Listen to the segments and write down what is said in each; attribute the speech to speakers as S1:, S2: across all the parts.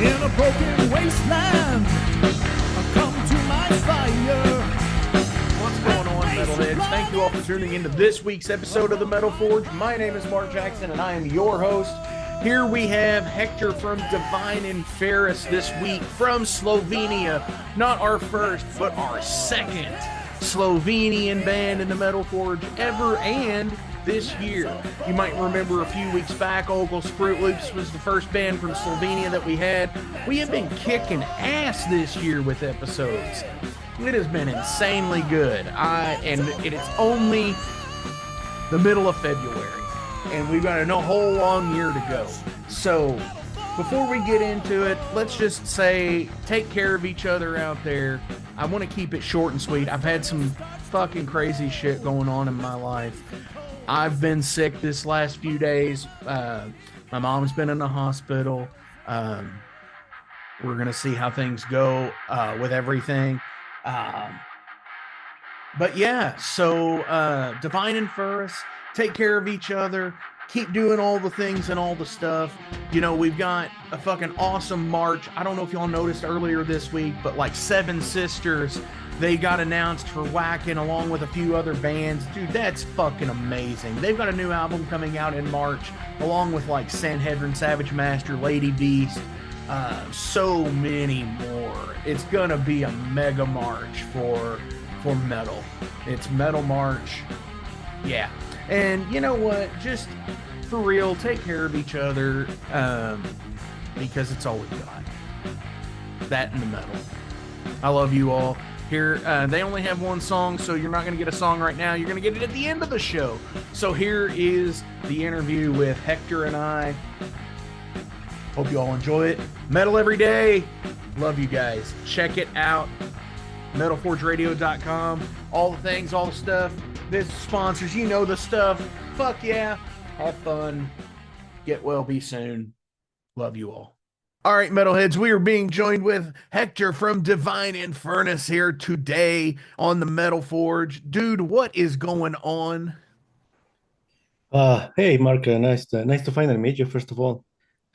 S1: In a broken wasteland, come to my fire.
S2: What's going on, Metalheads? Thank you all for tuning into this week's episode of the Metal Forge. My name is Mark Jackson, and I am your host. Here we have Hector from Divine Inferus this week from Slovenia. Not our first, but our second Slovenian band in the Metal Forge ever and this year. You might remember a few weeks back, Ogle Fruit Loops was the first band from Slovenia that we had. We have been kicking ass this year with episodes. It has been insanely good. And it's only the middle of February, and we've got a whole long year to go. So before we get into it, let's just say take care of each other out there. I want to keep it short and sweet. I've had some fucking crazy shit going on in my life. I've been sick this last few days. My mom's been in the hospital. We're going to see how things go with everything. But yeah, so Divine Inferus, take care of each other, keep doing all the things and all the stuff. You know, we've got a fucking awesome March. I don't know if y'all noticed earlier this week, but like Seven Sisters, they got announced for Whacking along with a few other bands. Dude, that's fucking amazing. They've got a new album coming out in March along with like Sanhedrin, Savage Master, Ladybeast, so many more. It's gonna be a mega march for metal. It's Metal March. Yeah. And you know what? Just for real, take care of each other, because it's all we've got. That and the metal. I love you all. Here, they only have one song, so you're not going to get a song right now. You're going to get it at the end of the show. So here is the interview with Hector and I. Hope you all enjoy it. Metal every day. Love you guys. Check it out. MetalForgeRadio.com. All the things, all the stuff. This sponsors, you know the stuff. Fuck yeah. Have fun. Get well, be soon. Love you all. All right, Metalheads, we are being joined with Hector from Divine Inferus here today on the Metal Forge. Dude, what is going on?
S3: Hey, Mark, nice to finally meet you, first of all.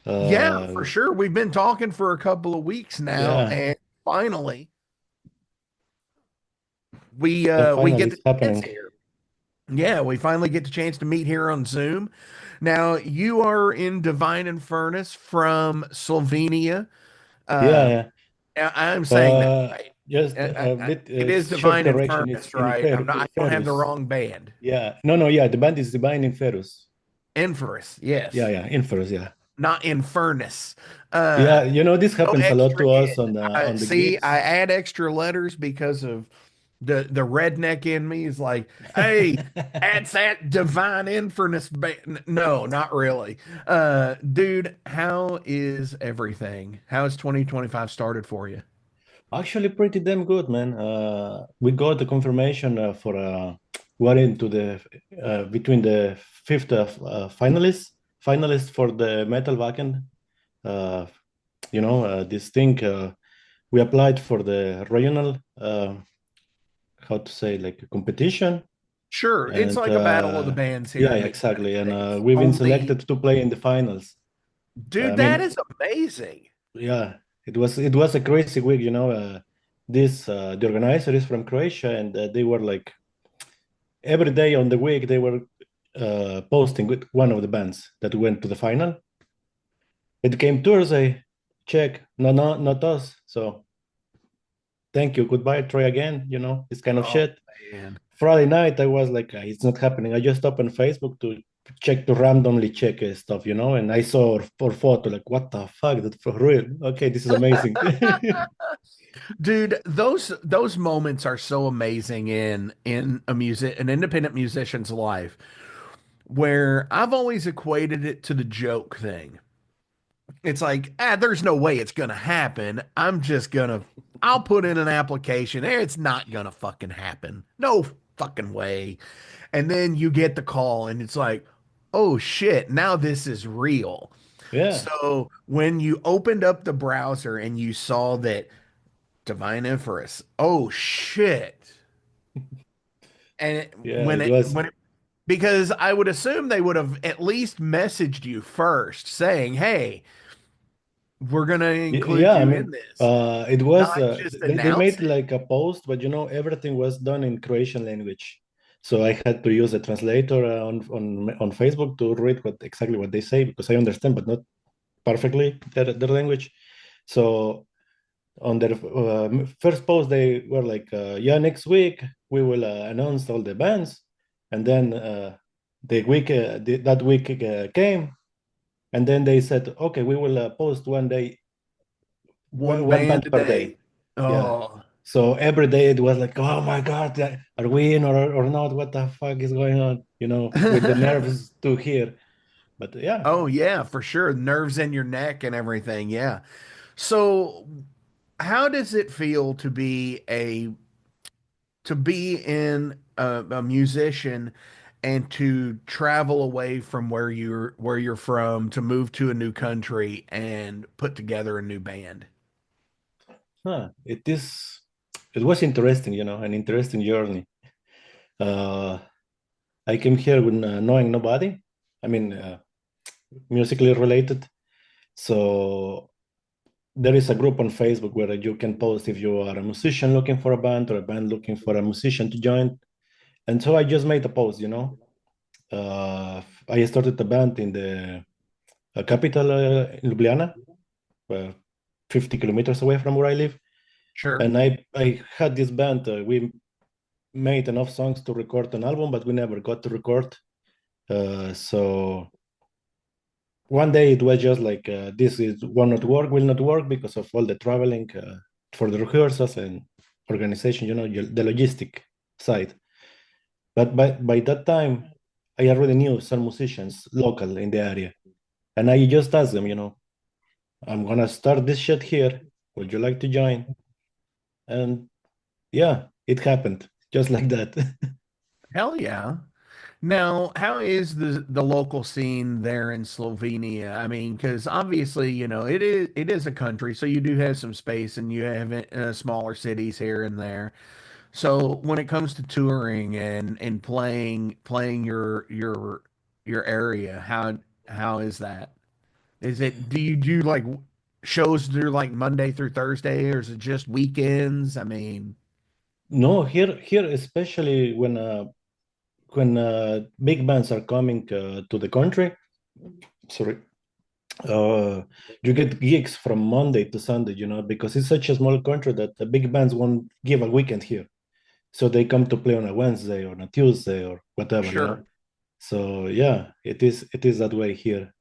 S2: Yeah, for sure. We've been talking for a couple of weeks now,
S3: Yeah.
S2: and finally, we
S3: finally
S2: get
S3: it's
S2: the
S3: happening.
S2: chance here. Yeah, we finally get the chance to meet here on Zoom. Now, you are in Divine Inferus from Slovenia.
S3: Yeah.
S2: I'm saying that right.
S3: Just a bit
S2: It is
S3: short
S2: Divine
S3: correction.
S2: Inferus,
S3: It's
S2: right? I don't have the
S3: Inferus.
S2: wrong band.
S3: Yeah. No, yeah, the band is Divine Inferus.
S2: Inferus, yes.
S3: Yeah, Inferus, yeah.
S2: Not Infernus.
S3: Yeah, you know, this
S2: No
S3: happens a lot to
S2: extra.
S3: us on the
S2: See,
S3: gigs.
S2: I add extra letters because of the redneck in me is like, hey, that's that Divine Infernus band. No, not really. Dude, how is everything? How has 2025 started for you?
S3: Actually, pretty damn good, man. We got the confirmation for we're into the between the fifth finalists for the Metal Wacken. This thing we applied for the regional how to say, like, a competition.
S2: Sure, it's like a battle of the bands here.
S3: Yeah,
S2: in the
S3: exactly.
S2: United
S3: And
S2: States.
S3: we've been
S2: Only-
S3: selected to play in the finals.
S2: Dude,
S3: I
S2: that
S3: mean,
S2: is amazing.
S3: yeah, it was a crazy week, you know. The organizer is from Croatia, and they were like every day on the week they were posting with one of the bands that went to the final. It came Thursday, check, no, not us. So thank you, goodbye, try again, you know, this kind of shit.
S2: Man.
S3: Friday night, I was like, it's not happening. I just opened Facebook to randomly check stuff, you know, and I saw our photo, like, what the fuck? That's for real. Okay, this is amazing.
S2: Dude, those moments are so amazing in an independent musician's life, where I've always equated it to the joke thing. It's like, there's no way it's gonna happen. I'll put in an application. It's not gonna fucking happen. No fucking way. And then you get the call and it's like, oh shit, now this is real.
S3: Yeah.
S2: So when you opened up the browser and you saw that Divine Inferus, oh shit. And
S3: Yeah,
S2: when
S3: it
S2: it,
S3: was.
S2: when it, because I would assume they would have at least messaged you first saying, hey, we're gonna include
S3: Yeah, I
S2: you
S3: mean,
S2: in this.
S3: it was
S2: Not just
S3: they
S2: announce
S3: made
S2: it.
S3: like a post, but everything was done in Croatian language, so I had to use a translator on Facebook to read exactly what they say because I understand, but not perfectly their language. So on their first post, they were like, "Yeah, next week we will announce all the bands," and then that week came, and then they said, "Okay, we will post one day,
S2: One
S3: one
S2: band
S3: band
S2: a
S3: per
S2: day.
S3: day." Yeah.
S2: Oh,
S3: So every day it was like, "Oh my God, are we in or not? What the fuck is going on?" With the nerves to hear. But yeah,
S2: oh yeah, for sure. Nerves in your neck and everything. Yeah. So, how does it feel to be in a musician and to travel away from where you're from to move to a new country and put together a new band?
S3: it was interesting, an interesting journey. Uh, I came here with knowing nobody. I mean, musically related. So there is a group on Facebook where you can post if you are a musician looking for a band or a band looking for a musician to join. And so I just made a post. I started a band in the capital, in Ljubljana, 50 kilometers away from where I live.
S2: Sure.
S3: And I had this band. We made enough songs to record an album, but we never got to record. So one day it was just like, this will not work because of all the traveling for the rehearsals and organization, the logistic side. But by that time, I already knew some musicians local in the area. And I just asked them, "I'm going to start this shit here. Would you like to join?" And yeah, it happened just like that.
S2: Hell yeah. Now, how is the local scene there in Slovenia? I mean, because obviously, it is a country, so you do have some space, and you have smaller cities here and there. So when it comes to touring and playing your area, how is that? Do you do like shows through like Monday through Thursday, or is it just weekends? I mean,
S3: No, here especially when big bands are coming to the country, sorry, uh, you get gigs from Monday to Sunday, because it's such a small country that the big bands won't give a weekend here. So they come to play on a Wednesday or on a Tuesday or whatever.
S2: sure.
S3: So yeah, it is that way here.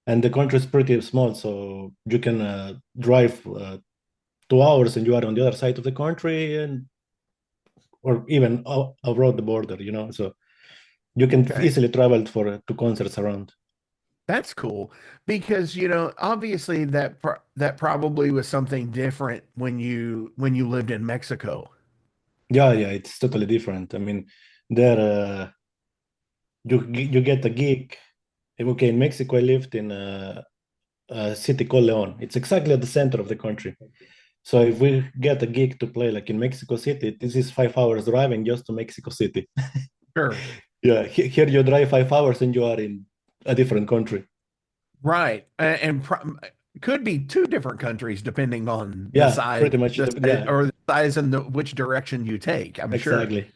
S3: And the country is pretty small, so you can drive 2 hours and you are on the other side of the country, and or even abroad the border. So you can
S2: Okay.
S3: easily travel for to concerts around.
S2: That's cool because obviously that probably was something different when you lived in Mexico.
S3: Yeah, it's totally different. I mean, there you get a gig. Okay, in Mexico, I lived in a city called Leon. It's exactly at the center of the country. So if we get a gig to play like in Mexico City, this is 5 hours driving just to Mexico City.
S2: Sure.
S3: Yeah, here you drive 5 hours and you are in a different country.
S2: Right. Could be two different countries depending on the
S3: Yeah,
S2: size,
S3: pretty much.
S2: the size
S3: Yeah,
S2: or the size and which direction you take, I'm sure.
S3: exactly.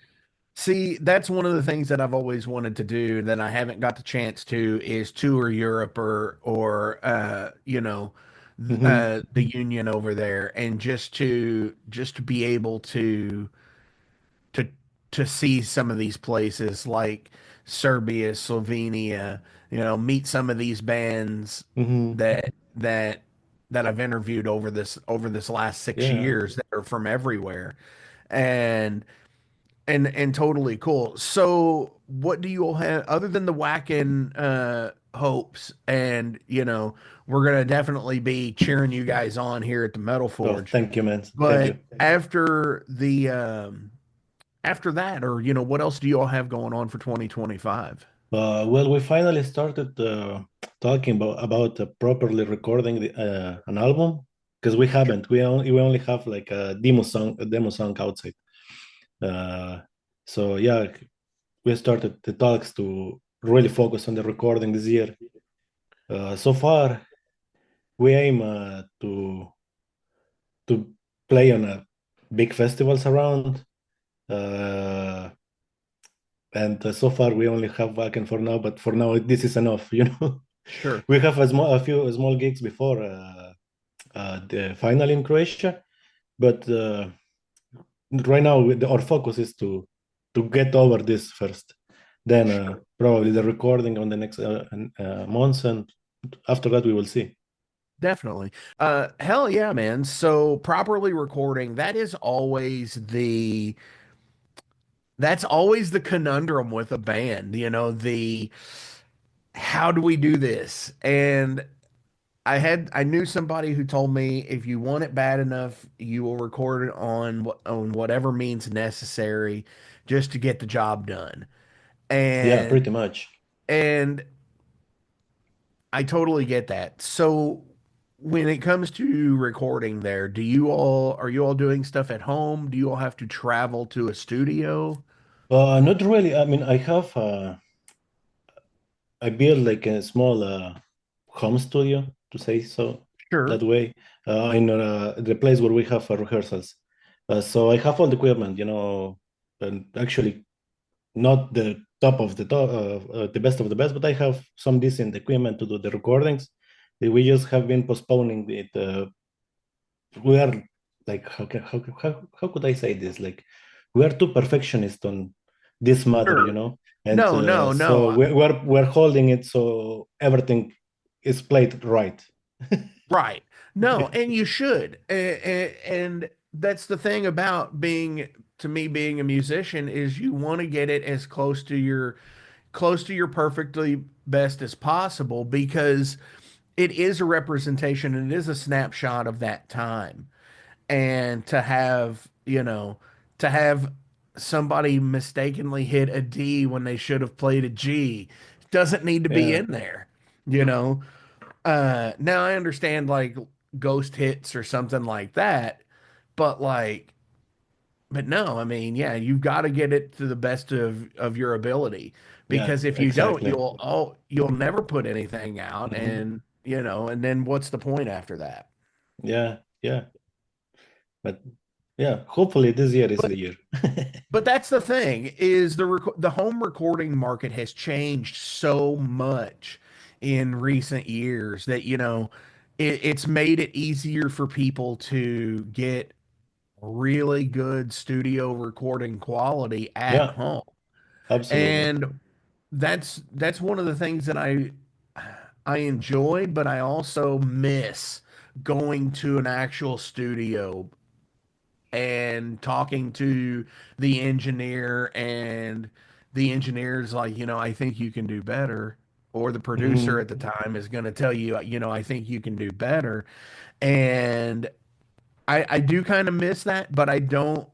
S2: See, that's one of the things that I've always wanted to do that I haven't got the chance to is tour Europe
S3: Hmm.
S2: the Union over there, and just to be able to to see some of these places like Serbia, Slovenia, meet some of these bands
S3: Hmm.
S2: that that I've interviewed over this last six
S3: Yeah.
S2: years that are from everywhere. And and totally cool. So, what do you all have other than the whacking hopes? And we're gonna definitely be cheering you guys on here at the Metal
S3: Oh,
S2: Forge.
S3: thank you, man. Thank
S2: But
S3: you.
S2: after that, or what else do you all have going on for 2025?
S3: Well, we finally started talking about properly recording an album because we haven't. We only have like a demo song outside. Uh, so yeah, we started the talks to really focus on the recording this year. So far, we aim to play on big festivals around. Uh, and so far we only have Wacken for now, but for now this is enough.
S2: Sure.
S3: We have a few small gigs before the final in Croatia, but right now our focus is to get over this first. Then
S2: Sure.
S3: probably the recording on the next months, and after that we will see.
S2: Definitely. Hell yeah, man. So properly recording, that's always the conundrum with a band, the how do we do this? And I knew somebody who told me if you want it bad enough, you will record it on whatever means necessary just to get the job done.
S3: Yeah,
S2: And
S3: pretty much.
S2: and I totally get that. So when it comes to recording there, are you all doing stuff at home? Do you all have to travel to a studio?
S3: Not really. I mean, I built like a small home studio, to say so that
S2: Sure.
S3: way, in the place where we have rehearsals. So I have all the equipment, and actually not the top of the top, the best of the best, but I have some decent equipment to do the recordings. We just have been postponing it. We are like, how could I say this? Like, we are too perfectionist on this matter,
S2: Sure.
S3: and
S2: No, no,
S3: so
S2: no.
S3: we're holding it so everything is played right.
S2: Right. No, and you should. And that's the thing about to me, being a musician is you want to get it as close to your perfectly best as possible because it is a representation and it is a snapshot of that time. And to have somebody mistakenly hit a D when they should have played a G doesn't need to be
S3: Yeah,
S2: in there, you know? Now I understand like ghost hits or something like that, but but no, I mean, yeah, you've got to get it to the best of your ability
S3: yeah,
S2: because if you don't,
S3: exactly.
S2: you'll never put anything out,
S3: Mhm.
S2: and and then what's the point after that?
S3: Yeah, yeah, but yeah, hopefully this year is the year.
S2: But that's the thing is the home recording market has changed so much in recent years that it's made it easier for people to get really good studio recording quality at
S3: Yeah,
S2: home.
S3: absolutely.
S2: And that's one of the things that I enjoy, but I also miss going to an actual studio and talking to the engineer and the engineer's like, I think you can do better. Or the producer
S3: Mhm.
S2: at the time is going to tell you, I think you can do better. And I do kind of miss that, but I don't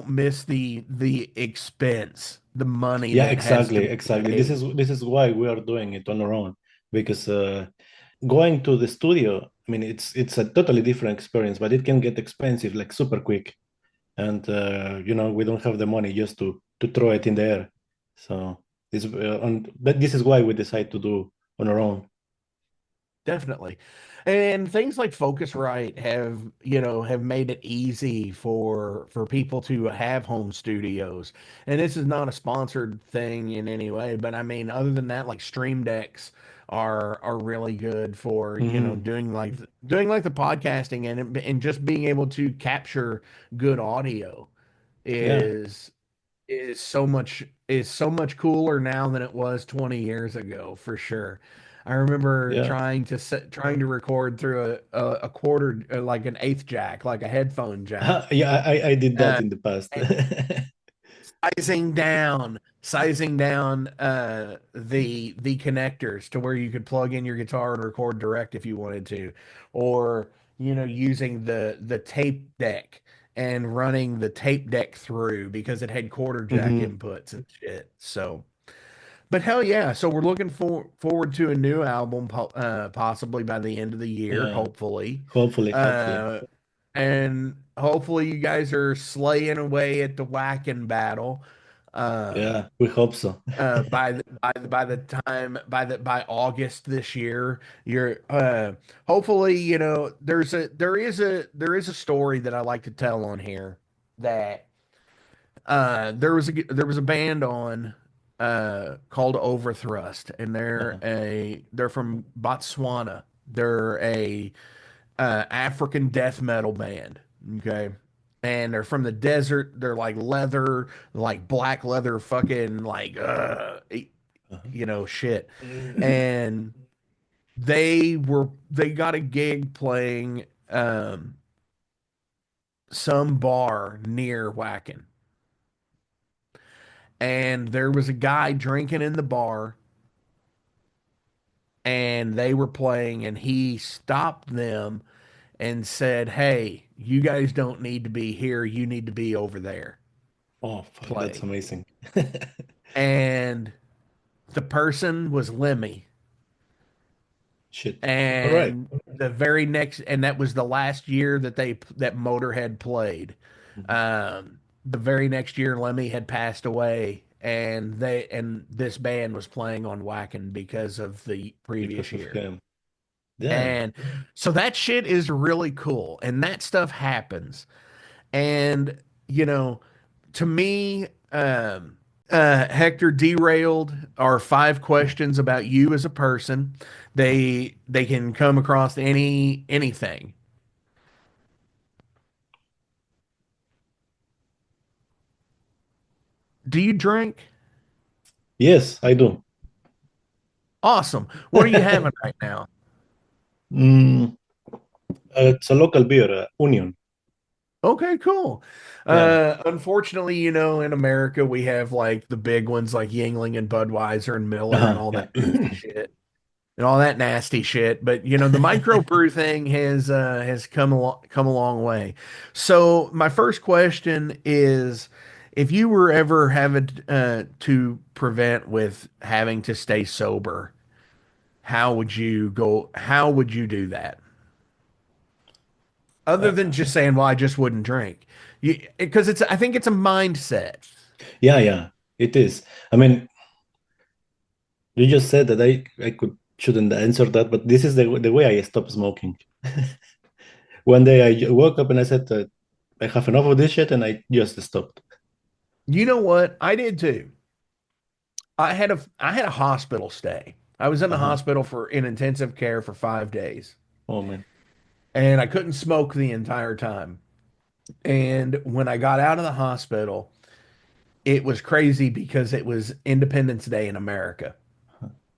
S2: miss the expense, the money
S3: Yeah,
S2: that has to
S3: exactly,
S2: be
S3: exactly. This
S2: paid.
S3: is this is why we are doing it on our own because going to the studio, I mean, it's a totally different experience, but it can get expensive like super quick, and we don't have the money just to throw it in the air. So but this is why we decide to do on our own.
S2: Definitely. And things like Focusrite have made it easy for people to have home studios. And this is not a sponsored thing in any way, but I mean, other than that, like Stream Decks are really good for,
S3: Hmm.
S2: doing like the podcasting and just being able to capture good audio
S3: Yeah,
S2: is is so much cooler now than it was 20 years ago for sure. I remember
S3: yeah,
S2: trying to record through a quarter like an eighth jack, like a headphone jack.
S3: yeah. I did that
S2: Uh,
S3: in the past.
S2: and sizing down the connectors to where you could plug in your guitar and record direct if you wanted to, or using the tape deck and running the tape deck through because it had quarter jack
S3: Hmm.
S2: inputs and shit. So but hell yeah, so we're looking forward to a new album possibly by the end of the year,
S3: Yeah,
S2: hopefully.
S3: hopefully.
S2: Uh and hopefully you guys are slaying away at the whacking battle. Um,
S3: Yeah, we hope so.
S2: by the time by August this year, you're hopefully, there is a story that I like to tell on here that there was a band on called Overthrust, and
S3: Uh-huh.
S2: they're from Botswana. They're a African death metal band. Okay. And they're from the desert. They're like leather, like black leather, fucking like,
S3: Uh-huh.
S2: shit. And they got a gig playing some bar near Wacken. And there was a guy drinking in the bar, and they were playing, and he stopped them and said, "Hey, you guys don't need to be here. You need to be over there
S3: Oh, fuck, that's
S2: playing."
S3: amazing.
S2: And the person was Lemmy.
S3: Shit. All right.
S2: And that was the last year that Motorhead played.
S3: Mhm.
S2: The very next year, Lemmy had passed away, and this band was playing on Wacken because of the previous
S3: Because of
S2: year.
S3: him. Damn.
S2: And so that shit is really cool, and that stuff happens. And, you know, to me, Hector, derailed are 5 questions about you as a person. They can come across anything. Do you drink?
S3: Yes, I do.
S2: Awesome. What are you having right now?
S3: Mm, it's a local beer, Union.
S2: Okay, cool.
S3: Yeah.
S2: Unfortunately, in America we have like the big ones like Yingling and Budweiser and Miller and
S3: Uh-huh,
S2: all
S3: yeah.
S2: that nasty shit. And all that nasty shit. But the microbrew thing has come a long way. So my first question is, if you were ever having to prevent with having to stay sober, how would you go? How would you do that? Other
S3: Uh,
S2: than just saying, "Well, I just wouldn't drink," because I think it's a mindset.
S3: yeah, yeah, it is. I mean, you just said that I shouldn't answer that, but this is the way I stopped smoking. One day I woke up and I said, I have enough of this shit, and I just stopped.
S2: You know what? I did too. I had a hospital stay. I was in the
S3: Uh-huh.
S2: hospital in intensive care for 5 days,
S3: Oh man.
S2: and I couldn't smoke the entire time. And when I got out of the hospital, it was crazy because it was Independence Day in America.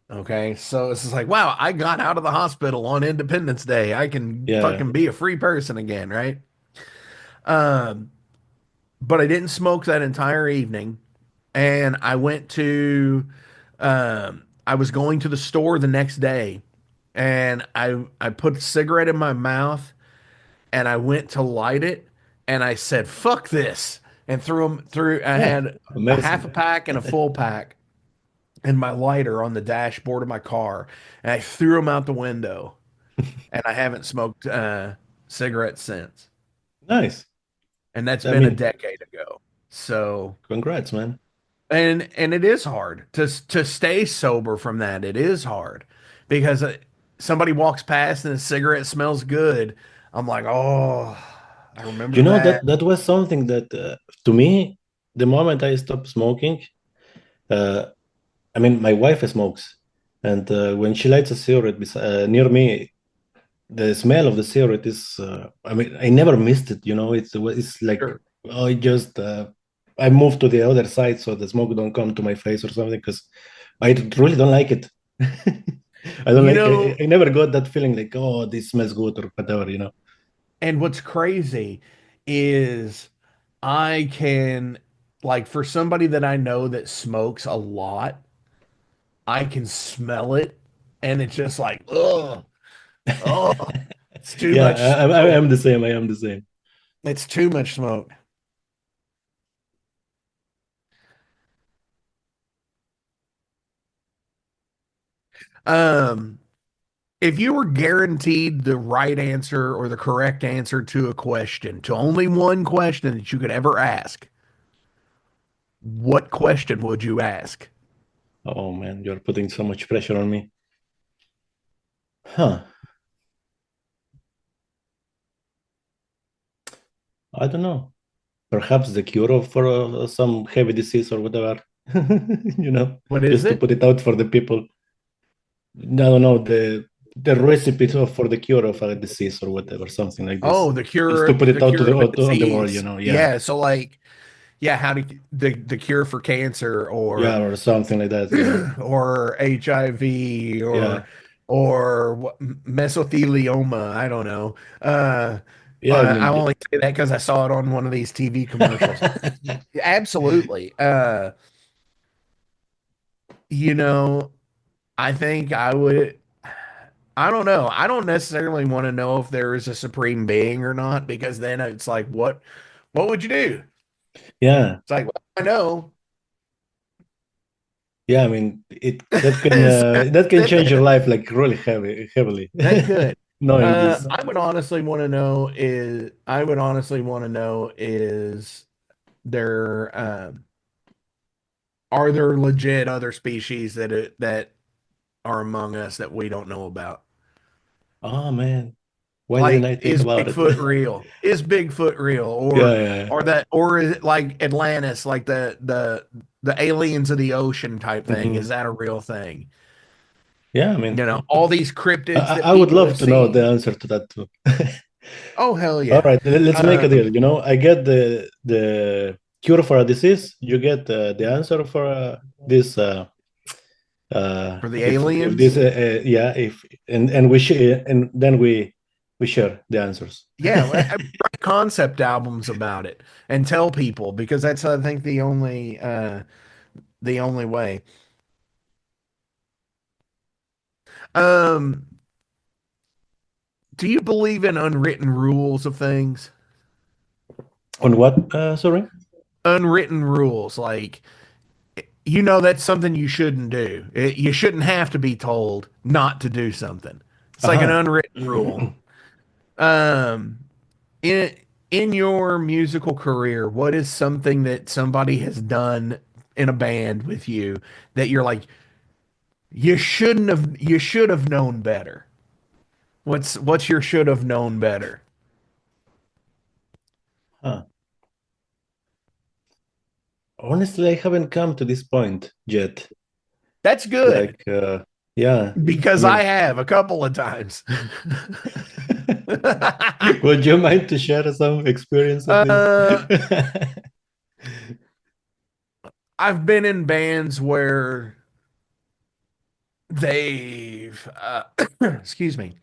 S2: Okay, so it's just like, wow, I got out of the hospital on Independence Day. I can
S3: Yeah.
S2: fucking be a free person again, right? Um, but I didn't smoke that entire evening, and I was going to the store the next day, and I put a cigarette in my mouth, and I went to light it, and I said, "Fuck this," and threw them through. I
S3: Yeah.
S2: had a half
S3: Amazing.
S2: a pack and a full pack, and my lighter on the dashboard of my car, and I threw them out the window, and I haven't smoked cigarettes since,
S3: Nice.
S2: and that's
S3: I
S2: been a
S3: mean,
S2: decade ago. So,
S3: congrats, man.
S2: and it is hard to stay sober from that. It is hard because somebody walks past and the cigarette smells good. I'm like, oh, I remember
S3: That
S2: that.
S3: that was something that to me, the moment I stopped smoking, uh, I mean, my wife smokes, and when she lights a cigarette near me, the smell of the cigarette is. I mean, I never missed it. It's like
S2: Sure.
S3: I just I moved to the other side so the smoke don't come to my face or something because I really don't like it. I don't
S2: You
S3: like.
S2: know,
S3: I never got that feeling like, oh, this smells good or whatever.
S2: and what's crazy is I can, like, for somebody that I know that smokes a lot, I can smell it, and it's just like, oh, it's too
S3: Yeah,
S2: much
S3: I
S2: smoke.
S3: am the same. I am the same.
S2: It's too much smoke. Um, if you were guaranteed the right answer or the correct answer to a question, to only one question that you could ever ask, what question would you ask?
S3: Oh man, you're putting so much pressure on me. Huh. I don't know. Perhaps the cure for some heavy disease or whatever.
S2: What is
S3: Just to
S2: it?
S3: put it out for the people. I don't know the recipe for the cure of a disease or whatever, something like this.
S2: Oh,
S3: Just to put it
S2: the
S3: out to
S2: cure of a
S3: on the world,
S2: disease.
S3: yeah,
S2: Yeah, so like, yeah, how to the cure for cancer
S3: yeah, or something like that, yeah,
S2: or HIV
S3: yeah,
S2: or mesothelioma. I don't know.
S3: yeah. I
S2: I
S3: mean,
S2: only say that because I saw it on one of these TV commercials. Absolutely. You know, I think I would. I don't know. I don't necessarily want to know if there is a supreme being or not, because then it's like, what would you do?
S3: yeah,
S2: It's like, well, I know.
S3: yeah. I mean, it
S2: So
S3: that can change your life like really heavily.
S2: that could.
S3: Knowing this.
S2: I would honestly want to know is there are there legit other species that are among us that we don't know about?
S3: Oh man, why didn't
S2: Like,
S3: I think
S2: is
S3: about it?
S2: Bigfoot real? Is Bigfoot real?
S3: Yeah, yeah.
S2: Or is it like Atlantis, like the aliens of the ocean type thing? Is
S3: Mhm.
S2: that a real thing?
S3: Yeah, I mean,
S2: All these cryptids that
S3: I would
S2: people
S3: love
S2: have
S3: to know the
S2: seen.
S3: answer to that too.
S2: Oh, hell
S3: All
S2: yeah.
S3: right, let's make a deal.
S2: Um,
S3: I get the cure for a disease. You get the answer for this.
S2: for the
S3: If this,
S2: aliens.
S3: yeah, if and we share, and then we share the answers.
S2: Yeah, write concept albums about it and tell people, because that's, I think, the only way. Um, do you believe in unwritten rules of things?
S3: On what? Sorry.
S2: Unwritten rules, like, that's something you shouldn't do. You shouldn't have to be told not to do something. It's like an
S3: Uh-huh.
S2: unwritten rule. Um, in in your musical career, what is something that somebody has done in a band with you that you're like, you should have known better? What's your should have known better?
S3: Huh. Honestly, I haven't come to this point yet.
S2: That's good,
S3: Like, yeah. I
S2: because I
S3: mean,
S2: have a couple of times.
S3: would you mind to share some experience of this?
S2: uh, I've been in bands where they've excuse me,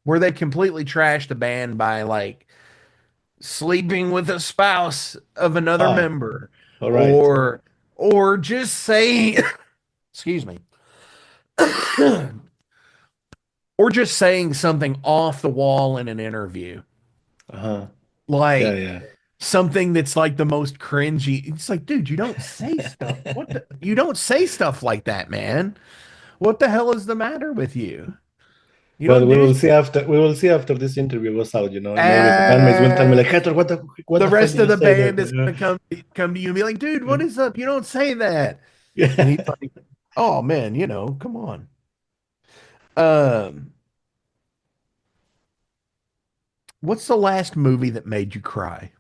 S2: where they completely trashed the band by like sleeping with a spouse of another
S3: Ah,
S2: member,
S3: all right.
S2: or just saying excuse me, or just saying something off the wall in an interview,
S3: Uh-huh. Yeah,
S2: like
S3: yeah.
S2: something that's like the most cringy. It's like, dude, you don't say stuff. You don't say stuff like that, man. What the hell is the matter with you? You
S3: Well,
S2: don't do
S3: we will see after this interview goes out, and maybe the bandmates will tell me
S2: uh,
S3: like, Hector, what
S2: the
S3: the fuck
S2: rest
S3: did
S2: of
S3: you
S2: the
S3: say that?
S2: band is gonna come to you and be like, dude, what is up? You don't say that. And he's
S3: Yeah.
S2: like, oh man, come on. Um, what's the last movie that made you cry?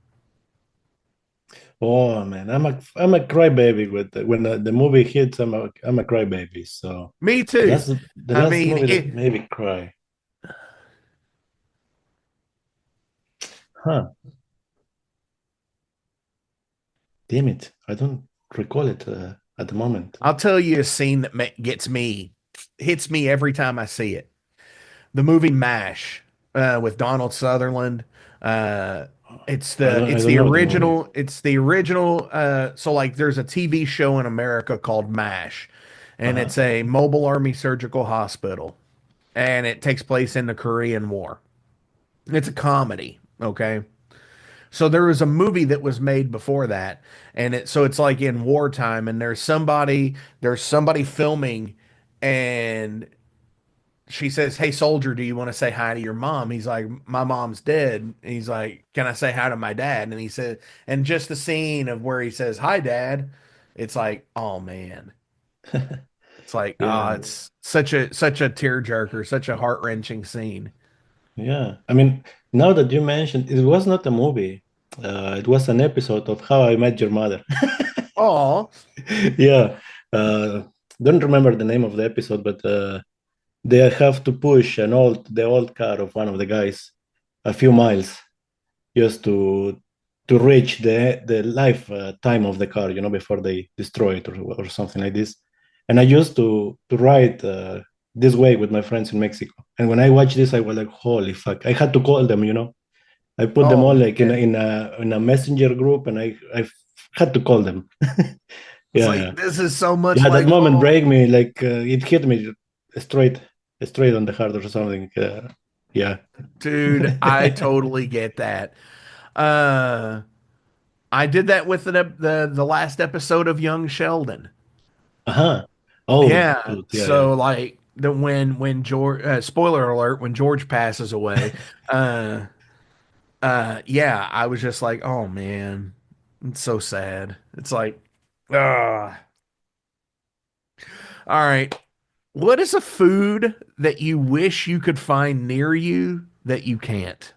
S3: Oh man, I'm a crybaby with when the movie hits. I'm a crybaby. So
S2: Me
S3: the
S2: too. I
S3: last
S2: mean,
S3: movie that made me cry. Huh? Damn it, I don't recall it at the moment.
S2: I'll tell you a scene that hits me every time I see it. The movie MASH, with Donald Sutherland. Uh,
S3: I
S2: it's
S3: don't
S2: the
S3: know the movie.
S2: original. It's the original. So like, there's a TV show in America called MASH, and
S3: Uh-huh.
S2: it's a mobile army surgical hospital, and it takes place in the Korean War. It's a comedy. Okay. So there was a movie that was made before that, and it's like in wartime, and there's somebody filming, and she says, "Hey soldier, do you want to say hi to your mom?" He's like, "My mom's dead." And he's like, "Can I say hi to my dad?" And he said, and just the scene of where he says, "Hi, dad." It's like, oh man. It's like,
S3: Yeah,
S2: it's such a tearjerker, such a heart-wrenching scene.
S3: yeah. I mean, now that you mentioned, it was not a movie. It was an episode of How I Met Your Mother.
S2: Oh,
S3: Yeah. Uh, don't remember the name of the episode, but they have to push the old car of one of the guys a few miles just to reach the life time of the car, before they destroy it or something like this. And I used to ride this way with my friends in Mexico. And when I watched this, I was like, holy fuck! I had to call them. I put them
S2: oh
S3: all like in
S2: man.
S3: a messenger group, and I had to call them.
S2: It's
S3: Yeah,
S2: like
S3: yeah,
S2: this is so much
S3: yeah. That
S2: like
S3: moment
S2: home.
S3: break me like it hit me straight straight on the heart or something. Yeah.
S2: Dude, I totally get that. Uh I did that with the last episode of Young Sheldon.
S3: Uh-huh. Oh,
S2: Yeah.
S3: dude, yeah, yeah.
S2: So like the when George spoiler alert, when George passes away, uh yeah, I was just like, oh man, it's so sad. It's like, ah. All right. What is a food that you wish you could find near you that you can't?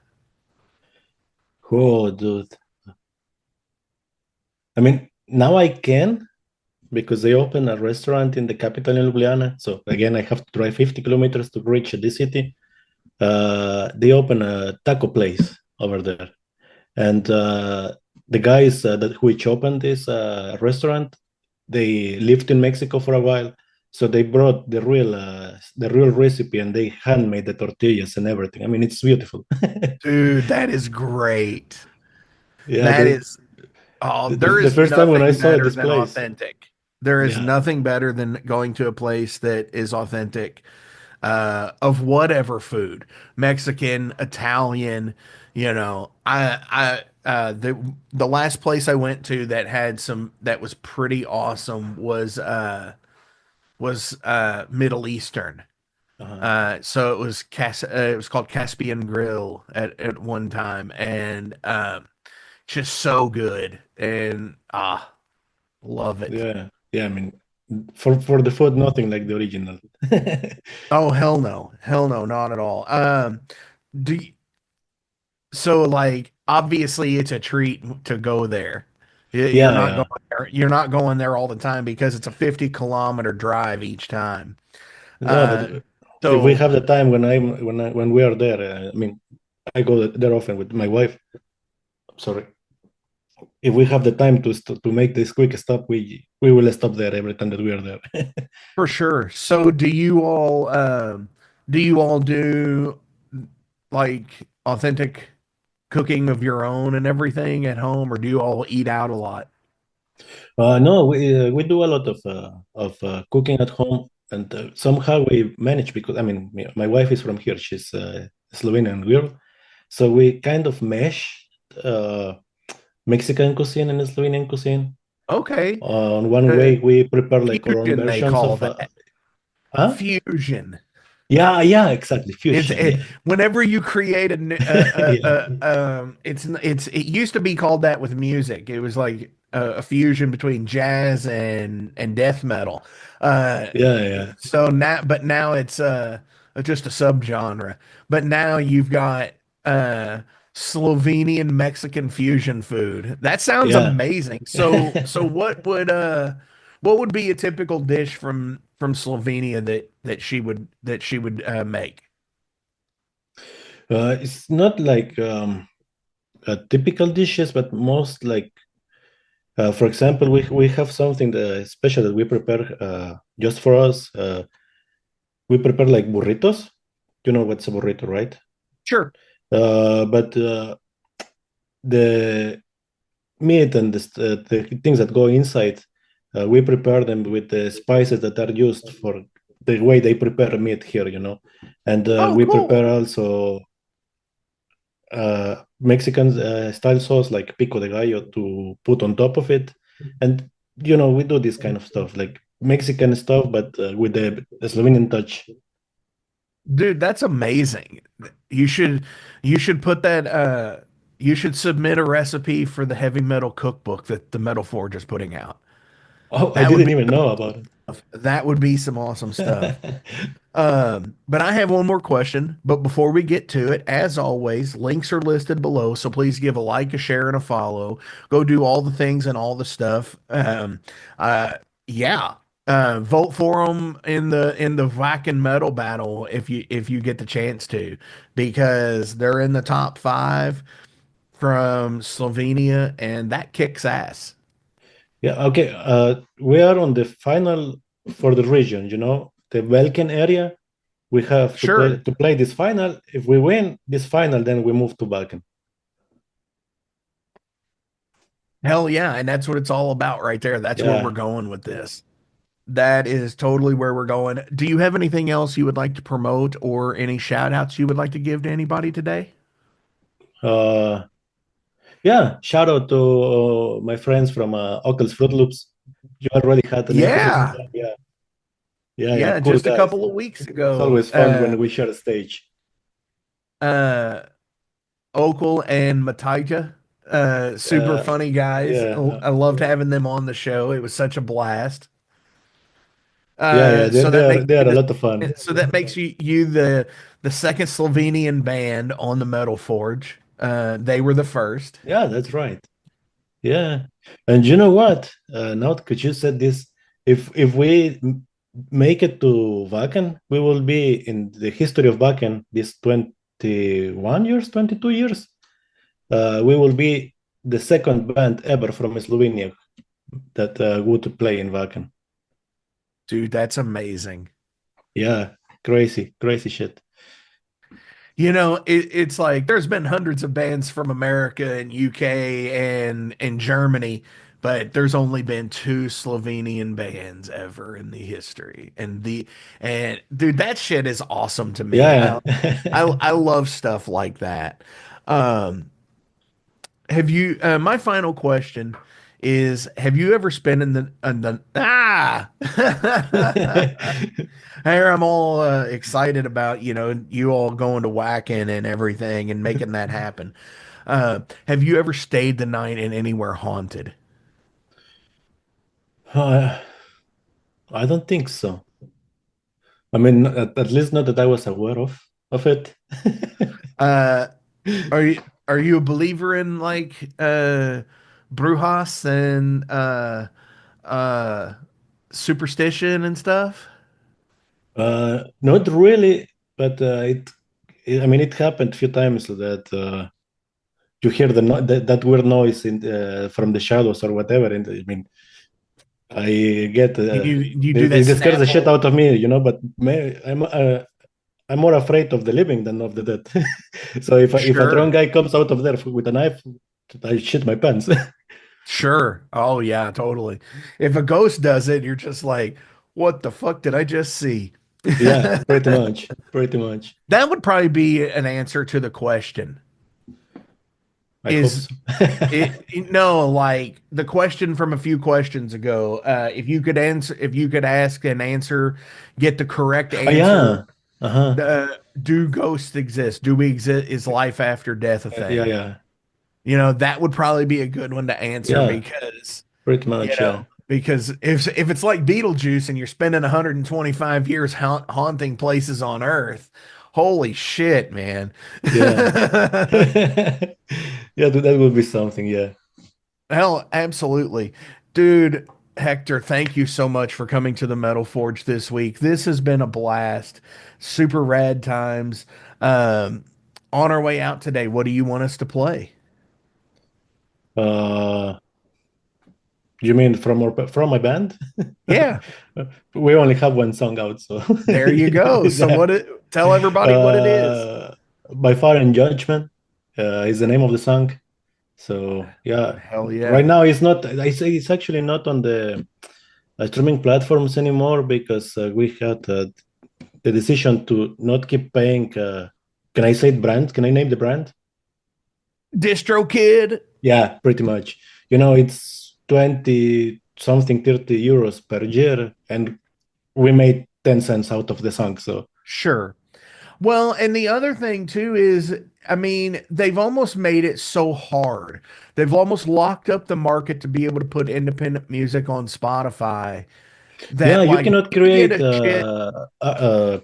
S3: Oh, dude. I mean, now I can because they open a restaurant in the capital in Ljubljana. So again, I have to drive 50 kilometers to reach the city. They open a taco place over there, and the guys that which opened this restaurant, they lived in Mexico for a while. So they brought the real recipe, and they handmade the tortillas and everything. I mean, it's beautiful.
S2: Dude, that is great.
S3: Yeah,
S2: That is, oh, there
S3: the
S2: is
S3: first time when I
S2: nothing
S3: saw
S2: better
S3: this
S2: than
S3: place,
S2: authentic. There is
S3: yeah,
S2: nothing better than going to a place that is authentic, of whatever food, Mexican, Italian, the last place I went to that had some that was pretty awesome was Middle Eastern.
S3: uh,
S2: So it was called Caspian Grill at one time, and just so good, and love it.
S3: yeah, yeah. I mean, for the food, nothing like the original.
S2: Oh hell no, not at all. Do you, so like obviously it's a treat to go there. You're
S3: Yeah,
S2: not
S3: yeah.
S2: going there. You're not going there all the time because it's a 50-kilometer drive each time.
S3: No, but
S2: Uh,
S3: if we
S2: so
S3: have the time when we are there, I mean, I go there often with my wife. Sorry, if we have the time to make this quick stop, we will stop there every time that we are there.
S2: for sure. So do you all do like authentic cooking of your own and everything at home, or do you all eat out a lot?
S3: No, we do a lot of cooking at home, and somehow we manage because I mean, my wife is from here. She's a Slovenian girl, so we kind of mesh uh, Mexican cuisine and Slovenian cuisine.
S2: Okay.
S3: On one
S2: Uh,
S3: way, we prepare like our own
S2: Fusion, they
S3: versions
S2: call
S3: of.
S2: that.
S3: Huh?
S2: Fusion.
S3: Yeah, yeah, exactly.
S2: It's
S3: Fusion. Yeah,
S2: whenever you create
S3: yeah,
S2: it used to be called that with music. It was like a fusion between jazz and death metal. Uh,
S3: yeah, yeah,
S2: but now it's just a subgenre. But now you've got uh Slovenian Mexican fusion food. That sounds
S3: yeah.
S2: amazing. So what would be a typical dish from Slovenia that she would make?
S3: It's not like typical dishes, but most like, for example, we have something special that we prepare just for us. We prepare like burritos. You know what's a burrito, right?
S2: Sure.
S3: But the meat and the things that go inside, we prepare them with the spices that are used for the way they prepare meat here. And
S2: Oh,
S3: we prepare
S2: cool.
S3: also Mexican style sauce like pico de gallo to put on top of it. And we do this kind of stuff like Mexican stuff, but with the Slovenian touch.
S2: Dude, that's amazing. You should you should put that you should submit a recipe for the heavy metal cookbook that the Metal Forge is putting out.
S3: Oh, I
S2: That would
S3: didn't
S2: be
S3: even know about it.
S2: that would be some awesome stuff. But I have one more question. But before we get to it, as always, links are listed below. So please give a like, a share, and a follow. Go do all the things and all the stuff. Uh, yeah. Vote for them in the Viking Metal Battle if you get the chance to, because they're in the top five from Slovenia, and that kicks ass.
S3: Yeah, okay. We are on the final for the region, the Balkan area. We have
S2: Sure.
S3: to play this final. If we win this final, then we move to Balkan.
S2: Hell yeah. And that's what it's all about right there. That's where we're
S3: Yeah.
S2: going with this. That is totally where we're going. Do you have anything else you would like to promote or any shout outs you would like to give to anybody today?
S3: Uh, yeah. Shout out to my friends from Oculus Fruit Loops. You already had an episode with
S2: Yeah.
S3: them. Yeah. Yeah. Yeah.
S2: Yeah.
S3: Cool
S2: Just a
S3: guys.
S2: couple of weeks
S3: It's
S2: ago,
S3: always fun when we share a stage.
S2: uh, Okul and Matija, super
S3: Uh,
S2: funny guys.
S3: yeah.
S2: I loved having them on the show. It was such a blast.
S3: Yeah. Yeah. They,
S2: So
S3: they
S2: that
S3: are
S2: makes
S3: they
S2: you
S3: are a lot of fun.
S2: you the second Slovenian band on the Metal Forge. They were the first.
S3: Yeah, that's right. Yeah, and you know what? Now that you said this, if we make it to Wacken, we will be in the history of Wacken this 21 years, 22 years. We will be the second band ever from Slovenia that would play in Wacken.
S2: Dude, that's amazing.
S3: Yeah, crazy, crazy shit.
S2: You know, it's like there's been hundreds of bands from America and UK and Germany, but there's only been two Slovenian bands ever in the history. And dude, that shit is awesome to me.
S3: Yeah.
S2: I love stuff like that. Um, have you my final question is, have you ever spent in the here I'm all excited about, you all going to Whacken and everything and making that happen. Have you ever stayed the night in anywhere haunted?
S3: Uh, I don't think so. I mean, at least not that I was aware of it.
S2: Uh, are you a believer in like Brujas and uh superstition and stuff?
S3: Not really, but I mean, it happened a few times that you hear that weird noise from the shadows or whatever, and I mean, I get
S2: You do that
S3: it scares the shit
S2: Snapple?
S3: out of me, but I'm more afraid of the living than of the dead. So if a drunk
S2: Sure.
S3: guy comes out of there with a knife, I shit my pants.
S2: Sure. Oh yeah, totally. If a ghost does it, you're just like, what the fuck did I just see?
S3: Yeah, pretty much, pretty much.
S2: That would probably be an answer to the question.
S3: I hope
S2: Is
S3: so.
S2: no, like the question from a few questions ago. If you could ask and answer, get the correct
S3: Oh
S2: answer.
S3: yeah. Uh-huh.
S2: Do ghosts exist? Do we exist? Is life after death a
S3: Yeah,
S2: thing?
S3: yeah.
S2: That would probably be a good one to answer
S3: Yeah,
S2: because
S3: pretty much, yeah.
S2: if it's like Beetlejuice and you're spending 125 years haunting places on Earth, holy shit, man.
S3: Yeah. Yeah, that would be something, yeah.
S2: Hell, absolutely. Dude, Hector, thank you so much for coming to the Metal Forge this week. This has been a blast. Super rad times. Um, on our way out today, what do you want us to play?
S3: Uh you mean from my band?
S2: Yeah,
S3: We only have one song out, so
S2: there you go. So
S3: yeah.
S2: tell everybody what it is.
S3: Uh by Fire and Judgment is the name of the song. So yeah,
S2: Hell
S3: right
S2: yeah.
S3: now it's not. I say it's actually not on the streaming platforms anymore because we had the decision to not keep paying. Can I say brand? Can I name the brand?
S2: Distro Kid.
S3: Yeah, pretty much. It's 20 something 30 euros per year, and we made 10 cents out of the song. So
S2: Sure. Well, and the other thing too is, I mean, they've almost made it so hard. They've almost locked up the market to be able to put independent music on Spotify
S3: Yeah,
S2: that
S3: you
S2: like
S3: cannot
S2: you get
S3: create
S2: a shit.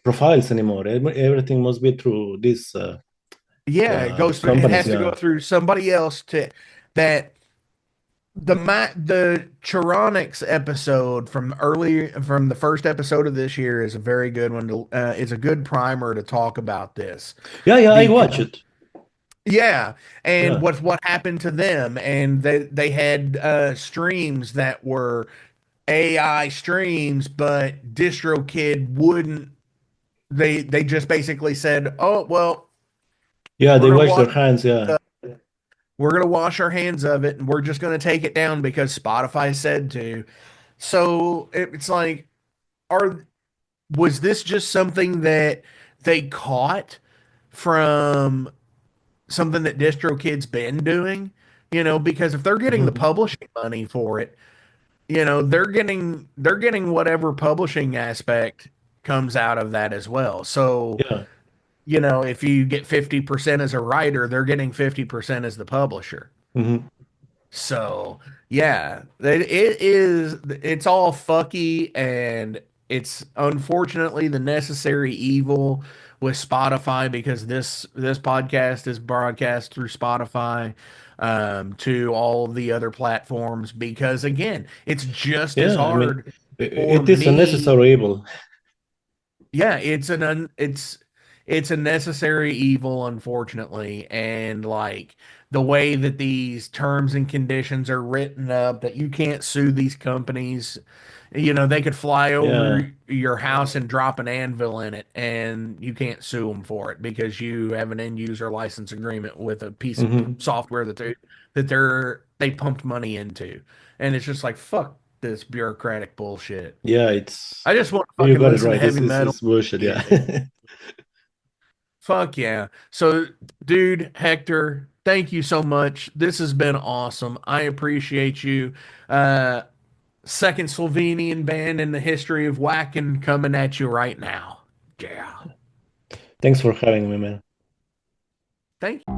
S3: profiles anymore. Everything must be through these
S2: Yeah, it goes through, it
S3: companies.
S2: has to go
S3: Yeah,
S2: through somebody else to that the Chironics episode from the first episode of this year is a very good one to is a good primer to talk about this
S3: yeah, yeah. I
S2: because
S3: watch it.
S2: yeah, and
S3: Yeah,
S2: what happened to them, and they had streams that were AI streams, but DistroKid wouldn't. They just basically said, "Oh well,
S3: yeah.
S2: we're
S3: They
S2: gonna
S3: wash their
S2: wash
S3: hands. Yeah,
S2: we're gonna wash our hands of it, and we're just gonna take it down because Spotify said to." So it's like, are was this just something that they caught from something that DistroKid's been doing? You know, because if they're getting the
S3: hmm,
S2: publishing money for it, you know, they're getting whatever publishing aspect comes out of that as well. So,
S3: yeah,
S2: you know, if you get 50% as a writer, they're getting 50% as the publisher.
S3: hmm,
S2: So yeah, it's all fucky and it's unfortunately the necessary evil with Spotify because this podcast is broadcast through Spotify to all of the other platforms because again, it's just as
S3: yeah. I mean,
S2: hard for
S3: it is a
S2: me.
S3: necessary evil.
S2: Yeah, it's a necessary evil, unfortunately, and like the way that these terms and conditions are written up, that you can't sue these companies. You know, they could fly
S3: Yeah,
S2: over your house and drop an anvil in it, and you can't sue them for it because you have an end user license agreement with a piece of
S3: hmm,
S2: software they pumped money into, and it's just like fuck this bureaucratic bullshit.
S3: yeah. It's
S2: I just want to
S3: you
S2: fucking
S3: got it
S2: listen to
S3: right.
S2: heavy metal.
S3: It's bullshit. Yeah.
S2: Music. Fuck yeah. So, dude, Hector, thank you so much. This has been awesome. I appreciate you. Uh, Second Slovenian band in the history of whacking coming at you right now. Yeah.
S3: Thanks for having me, man.
S2: Thank you.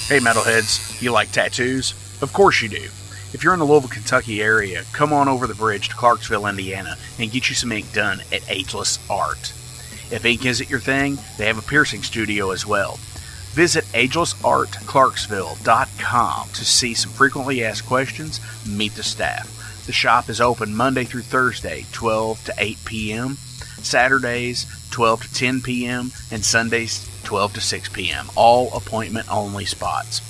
S2: Hey metalheads, you like tattoos? Of course you do. If you're in the Louisville, Kentucky area, come on over the bridge to Clarksville, Indiana, and get you some ink done at Ageless Art. If ink isn't your thing, they have a piercing studio as well. Visit agelessartclarksville.com to see some frequently asked questions, meet the staff. The shop is open Monday through Thursday, 12 to 8 p.m., Saturdays, 12 to 10 p.m., and Sundays, 12 to 6 p.m., all appointment-only spots.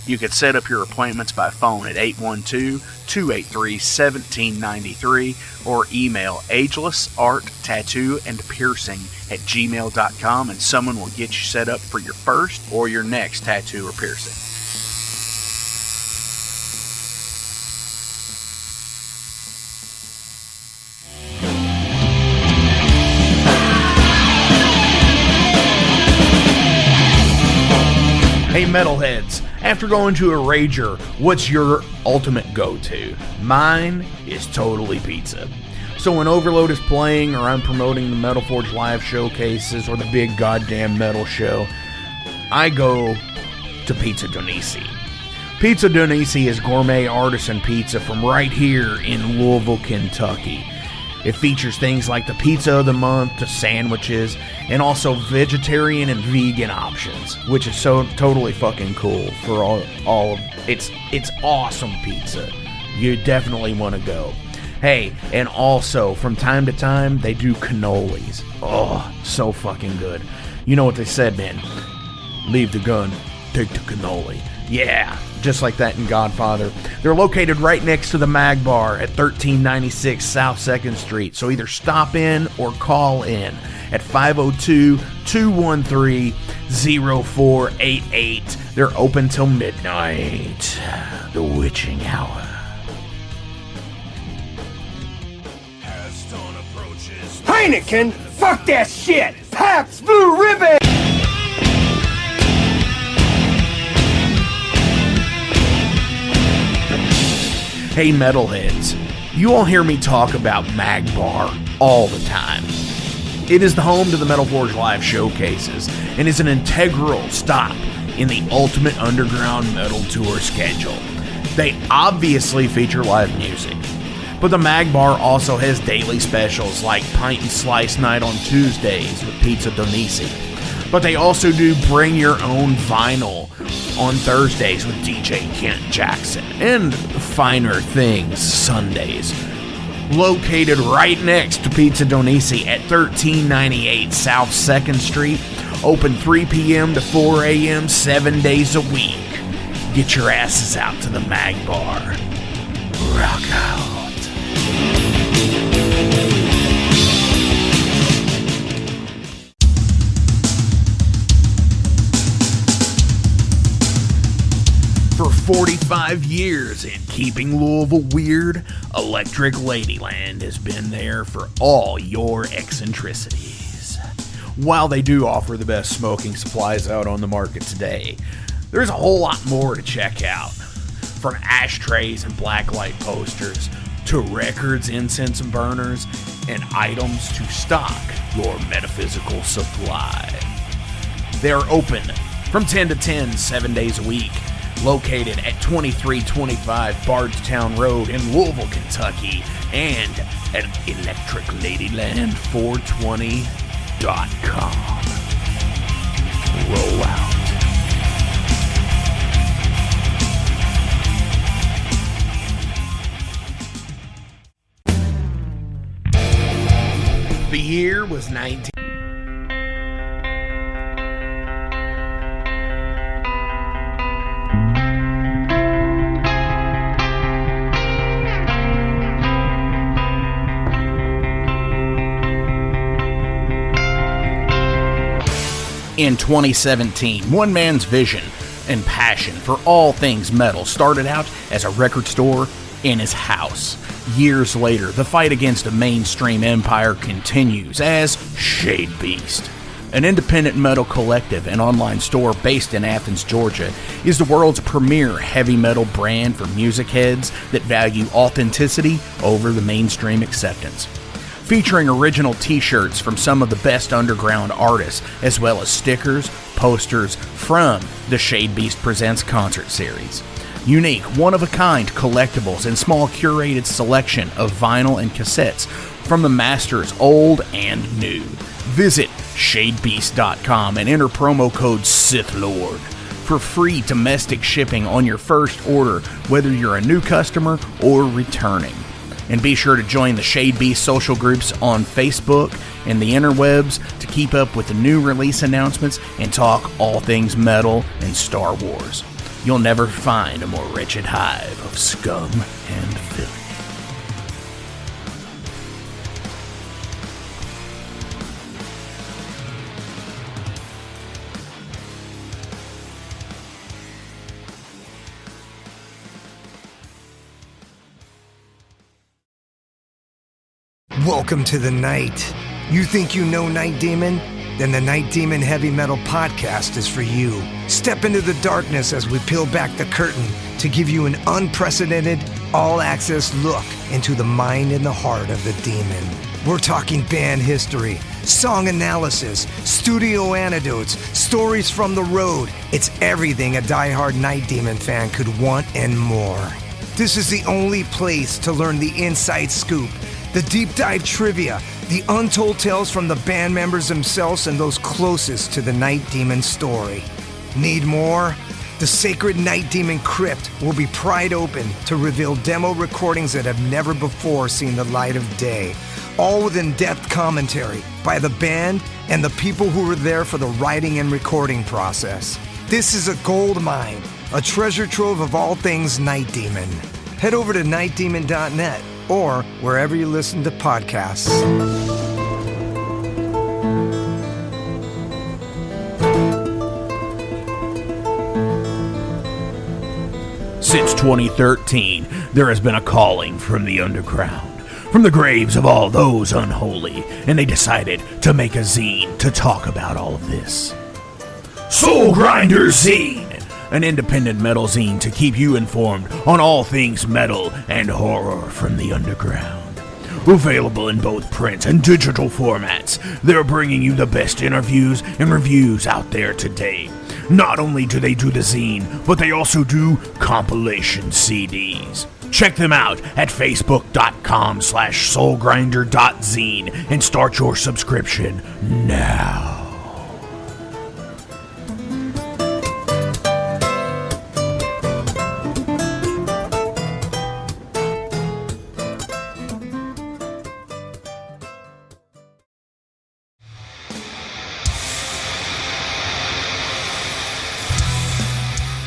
S2: You can set up your appointments by phone at 812-283-1793 or email agelessarttattooandpiercing@gmail.com and someone will get you set up for your first or your next tattoo or piercing. Hey metalheads, after going to a rager, what's your ultimate go-to? Mine is totally pizza. So when Overload is playing or I'm promoting the Metal Forge live showcases or the big goddamn metal show, I go to Pizza DoNisi. Pizza DoNisi is gourmet artisan pizza from right here in Louisville, Kentucky. It features things like the pizza of the month, the sandwiches, and also vegetarian and vegan options, which is so totally fucking cool for all of it's awesome pizza. You definitely want to go. Hey, and also from time to time they do cannolis. Oh, so fucking good. You know what they said, man? Leave the gun, take the cannoli. Yeah, just like that in Godfather. They're located right next to the Mag Bar at 1396 South 2nd Street. So either stop in or call in at 502-213-0488. They're open till midnight. The witching hour.
S4: Heineken? Fuck that shit! Pabst Blue Ribbon!
S2: Hey metalheads, you all hear me talk about Mag Bar all the time. It is the home to the Metal Forge live showcases and is an integral stop in the ultimate underground metal tour schedule. They obviously feature live music, but the Mag Bar also has daily specials like Pint and Slice Night on Tuesdays with Pizza DoNisi. But they also do Bring Your Own Vinyl on Thursdays with DJ Kent Jackson, and Finer Things Sundays. Located right next to Pizza DoNisi at 1398 South 2nd Street, open 3 p.m. to 4 a.m. 7 days a week. Get your asses out to the Mag Bar. Rock out. 45 years in keeping Louisville weird, Electric Ladyland has been there for all your eccentricities. While they do offer the best smoking supplies out on the market today, there's a whole lot more to check out. From ashtrays and blacklight posters, to records, incense and burners, and items to stock your metaphysical supply. They're open from 10 to 10, 7 days a week, located at 2325 Bardstown Road in Louisville, Kentucky, and at electricladyland420.com. Roll out. The year was 19... In 2017, one man's vision and passion for all things metal started out as a record store in his house. Years later, the fight against a mainstream empire continues as Shadebeast. An independent metal collective and online store based in Athens, Georgia, is the world's premier heavy metal brand for music heads that value authenticity over the mainstream acceptance. Featuring original t-shirts from some of the best underground artists, as well as stickers, posters from the Shadebeast Presents concert series. Unique, one-of-a-kind collectibles and small curated selection of vinyl and cassettes from the masters old and new. Visit shadebeast.com and enter promo code SithLord for free domestic shipping on your first order, whether you're a new customer or returning. And be sure to join the Shadebeast social groups on Facebook and the interwebs to keep up with the new release announcements and talk all things metal and Star Wars. You'll never find a more wretched hive of scum and filth.
S5: Welcome to the night. You think you know Night Demon? Then the Night Demon Heavy Metal Podcast is for you. Step into the darkness as we peel back the curtain to give you an unprecedented, all-access look into the mind and the heart of the demon. We're talking band history, song analysis, studio anecdotes, stories from the road. It's everything a diehard Night Demon fan could want and more. This is the only place to learn the inside scoop, the deep dive trivia, the untold tales from the band members themselves and those closest to the Night Demon story. Need more? The Sacred Night Demon Crypt will be pried open to reveal demo recordings that have never before seen the light of day, all with in-depth commentary by the band and the people who were there for the writing and recording process. This is a gold mine, a treasure trove of all things Night Demon. Head over to nightdemon.net or wherever you listen to podcasts.
S2: Since 2013, there has been a calling from the underground, from the graves of all those unholy, and they decided to make a zine to talk about all of this. Soulgrinder Zine! An independent metal zine to keep you informed on all things metal and horror from the underground. Available in both print and digital formats, they're bringing you the best interviews and reviews out there today. Not only do they do the zine, but they also do compilation CDs. Check them out at facebook.com/soulgrinder.zine and start your subscription now.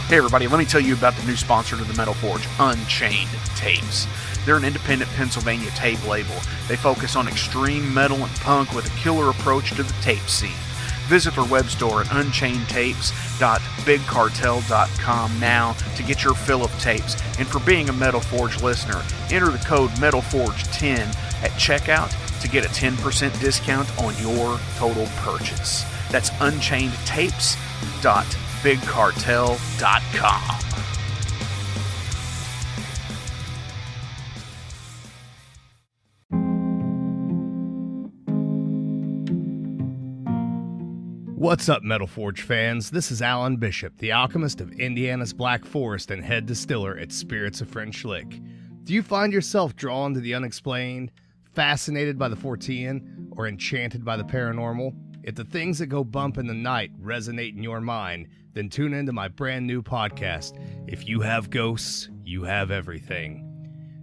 S2: Hey everybody, let me tell you about the new sponsor to the Metal Forge, Unchained Tapes. They're an independent Pennsylvania tape label. They focus on extreme metal and punk with a killer approach to the tape scene. Visit their web store at unchainedtapes.bigcartel.com now to get your fill of tapes. And for being a Metal Forge listener, enter the code MetalForge10 at checkout to get a 10% discount on your total purchase. That's unchainedtapes.bigcartel.com.
S6: What's up, Metal Forge fans? This is Alan Bishop, the alchemist of Indiana's Black Forest and head distiller at Spirits of French Lick. Do you find yourself drawn to the unexplained, fascinated by the Fortean, or enchanted by the paranormal? If the things that go bump in the night resonate in your mind, then tune into my brand new podcast, If You Have Ghosts, You Have Everything.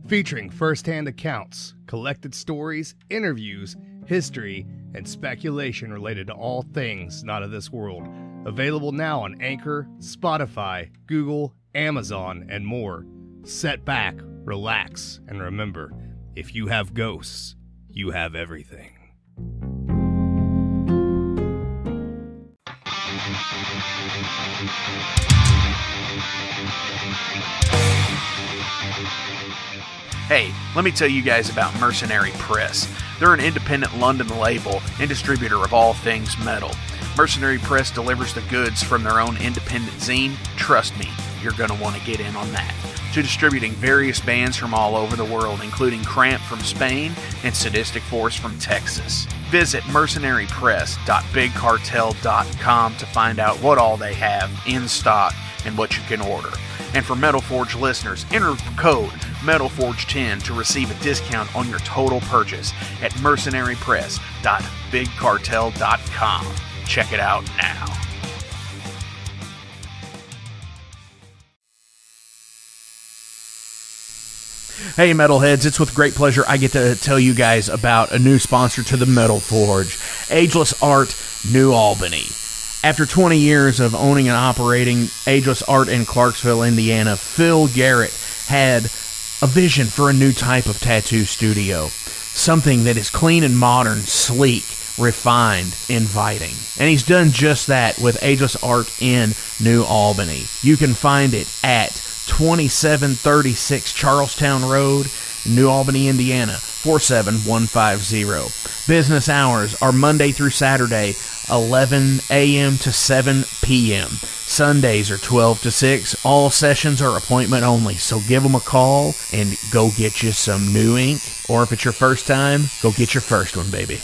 S6: Featuring first-hand accounts, collected stories, interviews, history, and speculation related to all things not of this world. Available now on Anchor, Spotify, Google, Amazon, and more. Sit back, relax, and remember, if you have ghosts, you have everything.
S2: Hey, let me tell you guys about Mercenary Press. They're an independent London label and distributor of all things metal. Mercenary Press delivers the goods from their own independent zine. Trust me, you're going to want to get in on that. To distributing various bands from all over the world, including Cramp from Spain and Sadistic Force from Texas. Visit mercenarypress.bigcartel.com to find out what all they have in stock and what you can order. And for Metal Forge listeners, enter code MetalForge10 to receive a discount on your total purchase at mercenarypress.bigcartel.com. Check it out now. Hey Metalheads, it's with great pleasure I get to tell you guys about a new sponsor to the Metal Forge, Ageless Art, New Albany. After 20 years of owning and operating Ageless Art in Clarksville, Indiana, Phil Garrett had a vision for a new type of tattoo studio. Something that is clean and modern, sleek, refined, inviting. And he's done just that with Ageless Art in New Albany. You can find it at 2736 Charlestown Road, New Albany, Indiana, 47150. Business hours are Monday through Saturday, 11 a.m. to 7 p.m. Sundays are 12 to 6. All sessions are appointment only, so give them a call and go get you some new ink. Or if it's your first time, go get your first one, baby.